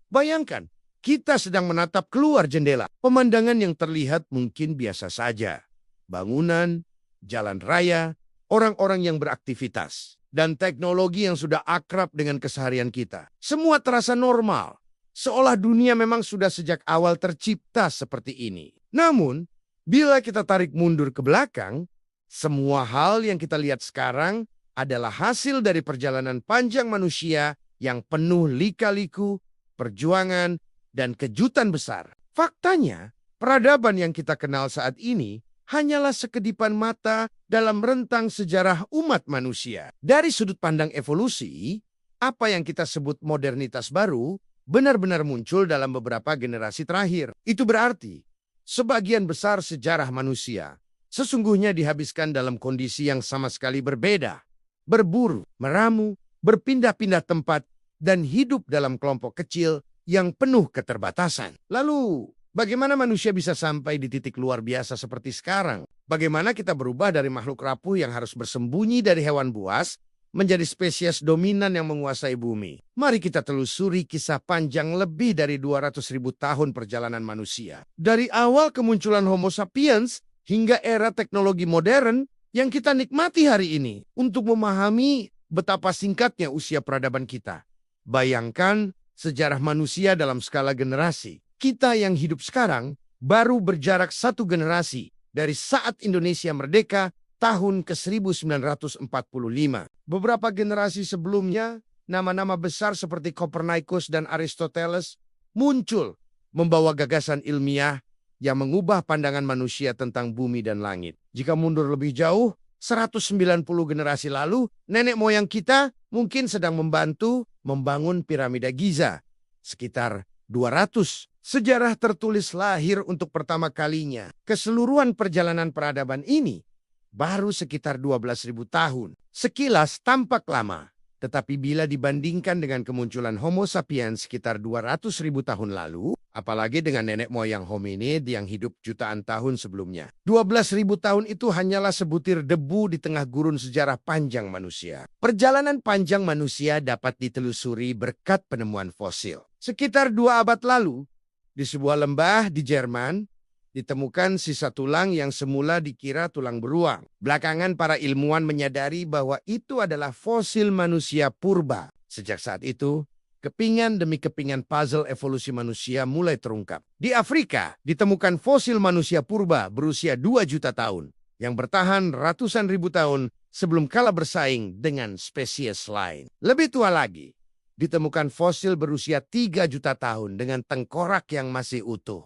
Bayangkan, kita sedang menatap keluar jendela. Pemandangan yang terlihat mungkin biasa saja. Bangunan, jalan raya, orang-orang yang beraktivitas, dan teknologi yang sudah akrab dengan keseharian kita. Semua terasa normal, seolah dunia memang sudah sejak awal tercipta seperti ini. Namun, bila kita tarik mundur ke belakang, semua hal yang kita lihat sekarang adalah hasil dari perjalanan panjang manusia yang penuh lika-liku, perjuangan, dan kejutan besar. Faktanya, peradaban yang kita kenal saat ini hanyalah sekedipan mata dalam rentang sejarah umat manusia. Dari sudut pandang evolusi, apa yang kita sebut modernitas baru benar-benar muncul dalam beberapa generasi terakhir. Itu berarti, sebagian besar sejarah manusia sesungguhnya dihabiskan dalam kondisi yang sama sekali berbeda. Berburu, meramu, berpindah-pindah tempat, dan hidup dalam kelompok kecil yang penuh keterbatasan. Lalu, bagaimana manusia bisa sampai di titik luar biasa seperti sekarang? Bagaimana kita berubah dari makhluk rapuh yang harus bersembunyi dari hewan buas menjadi spesies dominan yang menguasai bumi? Mari kita telusuri kisah panjang lebih dari 200.000 tahun perjalanan manusia. Dari awal kemunculan Homo sapiens hingga era teknologi modern yang kita nikmati hari ini untuk memahami betapa singkatnya usia peradaban kita. Bayangkan sejarah manusia dalam skala generasi. Kita yang hidup sekarang baru berjarak satu generasi dari saat Indonesia merdeka tahun ke-1945. Beberapa generasi sebelumnya, nama-nama besar seperti Copernicus dan Aristoteles muncul membawa gagasan ilmiah yang mengubah pandangan manusia tentang bumi dan langit. Jika mundur lebih jauh, 190 generasi lalu, nenek moyang kita mungkin sedang membantu membangun piramida Giza. Sekitar 200. Sejarah tertulis lahir untuk pertama kalinya. Keseluruhan perjalanan peradaban ini baru sekitar 12.000 tahun. Sekilas tampak lama. Tetapi bila dibandingkan dengan kemunculan Homo sapiens sekitar 200.000 tahun lalu, apalagi dengan nenek moyang hominid yang hidup jutaan tahun sebelumnya, 12.000 tahun itu hanyalah sebutir debu di tengah gurun sejarah panjang manusia. Perjalanan panjang manusia dapat ditelusuri berkat penemuan fosil. Sekitar 2 abad lalu, di sebuah lembah di Jerman, ditemukan sisa tulang yang semula dikira tulang beruang. Belakangan para ilmuwan menyadari bahwa itu adalah fosil manusia purba. Sejak saat itu, kepingan demi kepingan puzzle evolusi manusia mulai terungkap. Di Afrika, ditemukan fosil manusia purba berusia 2 juta tahun yang bertahan ratusan ribu tahun sebelum kalah bersaing dengan spesies lain. Lebih tua lagi, ditemukan fosil berusia 3 juta tahun dengan tengkorak yang masih utuh,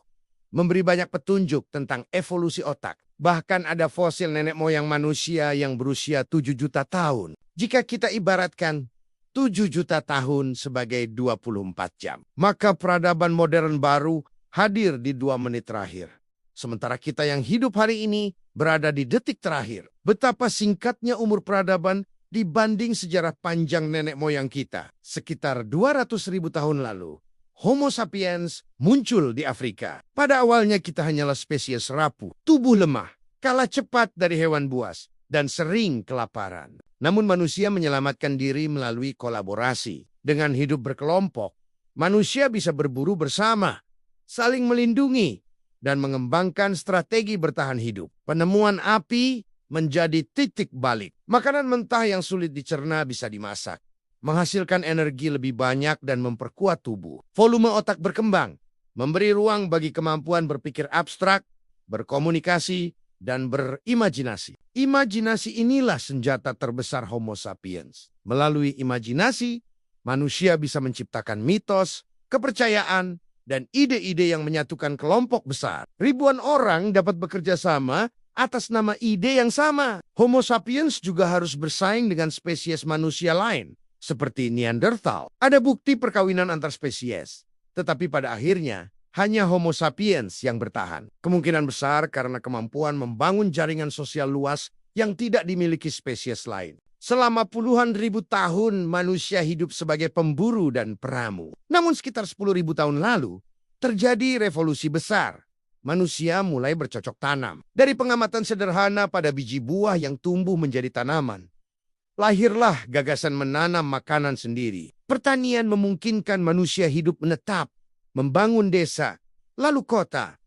memberi banyak petunjuk tentang evolusi otak. Bahkan ada fosil nenek moyang manusia yang berusia 7 juta tahun. Jika kita ibaratkan 7 juta tahun sebagai 24 jam, maka peradaban modern baru hadir di 2 menit terakhir. Sementara kita yang hidup hari ini berada di detik terakhir. Betapa singkatnya umur peradaban dibanding sejarah panjang nenek moyang kita. Sekitar 200.000 tahun lalu, Homo sapiens muncul di Afrika. Pada awalnya kita hanyalah spesies rapuh, tubuh lemah, kalah cepat dari hewan buas, dan sering kelaparan. Namun manusia menyelamatkan diri melalui kolaborasi. Dengan hidup berkelompok, manusia bisa berburu bersama, saling melindungi, dan mengembangkan strategi bertahan hidup. Penemuan api menjadi titik balik. Makanan mentah yang sulit dicerna bisa dimasak, menghasilkan energi lebih banyak dan memperkuat tubuh. Volume otak berkembang, memberi ruang bagi kemampuan berpikir abstrak, berkomunikasi, dan berimajinasi. Imajinasi inilah senjata terbesar Homo sapiens. Melalui imajinasi, manusia bisa menciptakan mitos, kepercayaan, dan ide-ide yang menyatukan kelompok besar. Ribuan orang dapat bekerja sama atas nama ide yang sama. Homo sapiens juga harus bersaing dengan spesies manusia lain, seperti Neanderthal. Ada bukti perkawinan antar spesies, tetapi pada akhirnya hanya Homo sapiens yang bertahan. Kemungkinan besar karena kemampuan membangun jaringan sosial luas yang tidak dimiliki spesies lain. Selama puluhan ribu tahun manusia hidup sebagai pemburu dan peramu. Namun sekitar 10.000 tahun lalu terjadi revolusi besar. Manusia mulai bercocok tanam. Dari pengamatan sederhana pada biji buah yang tumbuh menjadi tanaman, lahirlah gagasan menanam makanan sendiri. Pertanian memungkinkan manusia hidup menetap, membangun desa, lalu kota.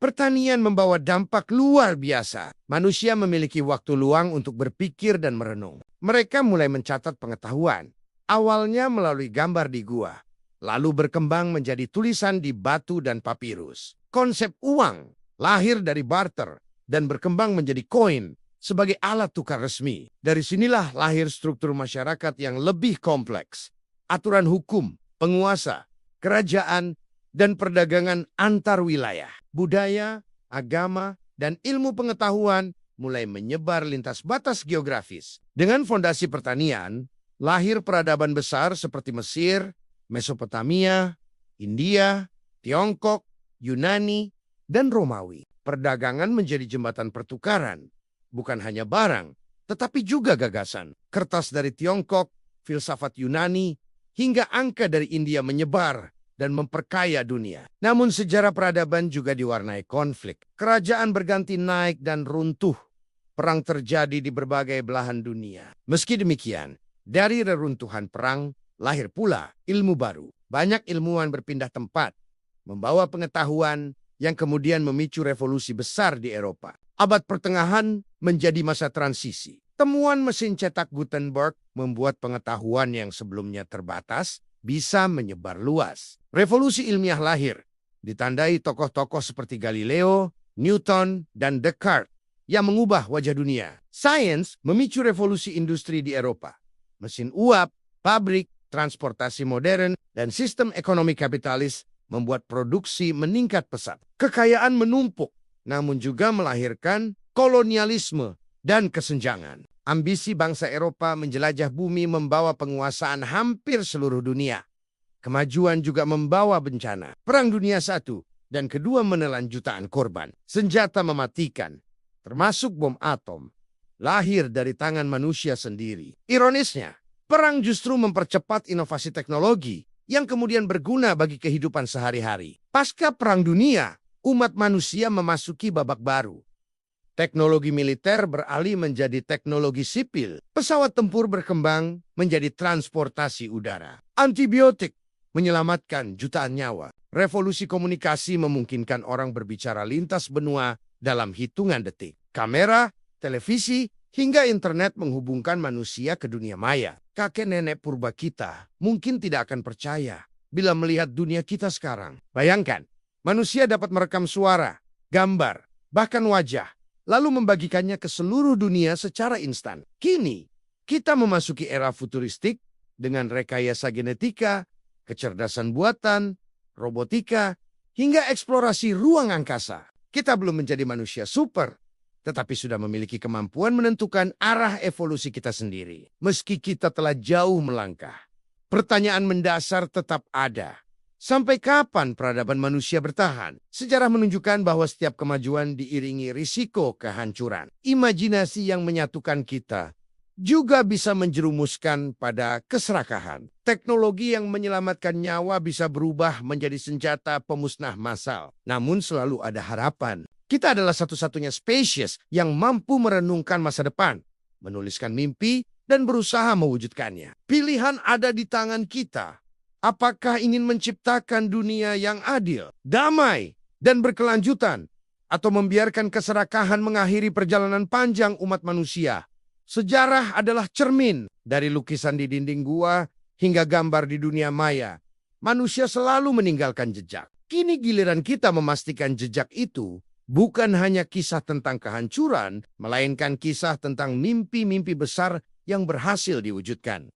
Pertanian membawa dampak luar biasa. Manusia memiliki waktu luang untuk berpikir dan merenung. Mereka mulai mencatat pengetahuan. Awalnya melalui gambar di gua, lalu berkembang menjadi tulisan di batu dan papirus. Konsep uang lahir dari barter dan berkembang menjadi koin sebagai alat tukar resmi. Dari sinilah lahir struktur masyarakat yang lebih kompleks. Aturan hukum, penguasa, kerajaan, dan perdagangan antar wilayah. Budaya, agama, dan ilmu pengetahuan mulai menyebar lintas batas geografis. Dengan fondasi pertanian, lahir peradaban besar seperti Mesir, Mesopotamia, India, Tiongkok, Yunani, dan Romawi. Perdagangan menjadi jembatan pertukaran, bukan hanya barang, tetapi juga gagasan. Kertas dari Tiongkok, filsafat Yunani, hingga angka dari India menyebar dan memperkaya dunia. Namun sejarah peradaban juga diwarnai konflik. Kerajaan berganti naik dan runtuh. Perang terjadi di berbagai belahan dunia. Meski demikian, dari reruntuhan perang, lahir pula ilmu baru. Banyak ilmuwan berpindah tempat, membawa pengetahuan yang kemudian memicu revolusi besar di Eropa. Abad pertengahan menjadi masa transisi. Temuan mesin cetak Gutenberg membuat pengetahuan yang sebelumnya terbatas bisa menyebar luas. Revolusi ilmiah lahir, ditandai tokoh-tokoh seperti Galileo, Newton, dan Descartes yang mengubah wajah dunia. Sains memicu revolusi industri di Eropa. Mesin uap, pabrik, transportasi modern, dan sistem ekonomi kapitalis membuat produksi meningkat pesat. Kekayaan menumpuk, namun juga melahirkan kolonialisme dan kesenjangan. Ambisi bangsa Eropa menjelajah bumi membawa penguasaan hampir seluruh dunia. Kemajuan juga membawa bencana. Perang Dunia I dan Kedua menelan jutaan korban. Senjata mematikan, termasuk bom atom, lahir dari tangan manusia sendiri. Ironisnya, perang justru mempercepat inovasi teknologi yang kemudian berguna bagi kehidupan sehari-hari. Pasca Perang Dunia, umat manusia memasuki babak baru. Teknologi militer beralih menjadi teknologi sipil. Pesawat tempur berkembang menjadi transportasi udara. Antibiotik menyelamatkan jutaan nyawa. Revolusi komunikasi memungkinkan orang berbicara lintas benua dalam hitungan detik. Kamera, televisi, hingga internet menghubungkan manusia ke dunia maya. Kakek nenek purba kita mungkin tidak akan percaya bila melihat dunia kita sekarang. Bayangkan, manusia dapat merekam suara, gambar, bahkan wajah, lalu membagikannya ke seluruh dunia secara instan. Kini, kita memasuki era futuristik dengan rekayasa genetika, kecerdasan buatan, robotika, hingga eksplorasi ruang angkasa. Kita belum menjadi manusia super, tetapi sudah memiliki kemampuan menentukan arah evolusi kita sendiri. Meski kita telah jauh melangkah, pertanyaan mendasar tetap ada. Sampai kapan peradaban manusia bertahan? Sejarah menunjukkan bahwa setiap kemajuan diiringi risiko kehancuran. Imajinasi yang menyatukan kita juga bisa menjerumuskan pada keserakahan. Teknologi yang menyelamatkan nyawa bisa berubah menjadi senjata pemusnah massal. Namun selalu ada harapan. Kita adalah satu-satunya spesies yang mampu merenungkan masa depan, menuliskan mimpi, dan berusaha mewujudkannya. Pilihan ada di tangan kita. Apakah ingin menciptakan dunia yang adil, damai, dan berkelanjutan, atau membiarkan keserakahan mengakhiri perjalanan panjang umat manusia? Sejarah adalah cermin. Dari lukisan di dinding gua hingga gambar di dunia maya. Manusia selalu meninggalkan jejak. Kini giliran kita memastikan jejak itu bukan hanya kisah tentang kehancuran, melainkan kisah tentang mimpi-mimpi besar yang berhasil diwujudkan.